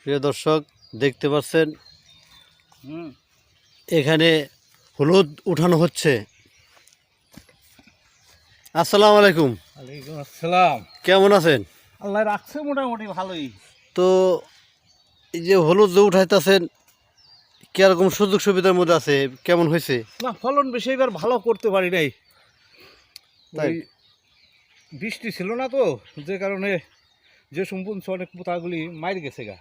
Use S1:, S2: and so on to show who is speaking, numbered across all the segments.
S1: প্রিয় দর্শক দেখতে পাচ্ছেন এখানে হলুদ উঠানো হচ্ছে। আসসালামু আলাইকুম।
S2: ওয়ালাইকুম আসসালাম।
S1: কেমন আছেন?
S2: আল্লাহ রাখছে মোটামুটি ভালোই।
S1: তো এই যে হলুদ যে উঠাইতেছেন কিরকম সুযোগ সুবিধার মধ্যে আছে, কেমন হয়েছে?
S2: না, ফলন বেশি এবার ভালো করতে পারি নাই।
S1: তাই?
S2: ওই বৃষ্টি ছিল না তো, যে কারণে যে সম্পূর্ণ অনেক পোতাগুলি মার গেছে গা।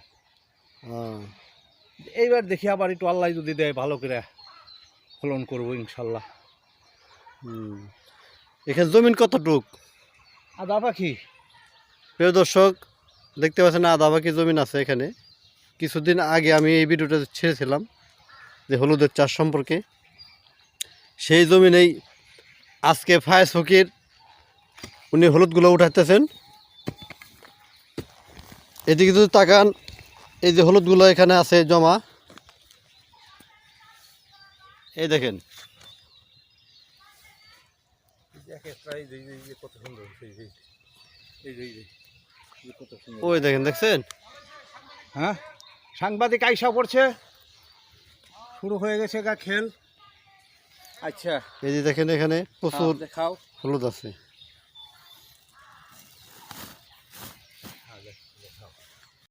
S2: এইবার দেখি আবার একটু আল্লাহ যদি দেয় ভালো করে ফলন করবো ইনশাল্লাহ।
S1: এখানে জমিন কতটুক?
S2: আদা পাখি।
S1: প্রিয় দর্শক দেখতে পাচ্ছেন আধা বাকি জমিন আছে এখানে। কিছুদিন আগে আমি এই ভিডিওটা ছেড়েছিলাম যে হলুদের চাষ সম্পর্কে। সেই জমিনেই আজকে ফায়েজ ফকির উনি হলুদগুলো উঠাইতেছেন। এদিকে যদি তাকান, এই যে হলুদগুলো এখানে আছে জমা, এই দেখেন। ওই দেখেন, দেখছেন?
S2: হ্যাঁ, সাংবাদিক আইসা পড়ছে, শুরু হয়ে গেছে গা খেল। আচ্ছা,
S1: এই যে দেখেন এখানে প্রচুর
S2: দেখাও।
S1: হলুদ আছে।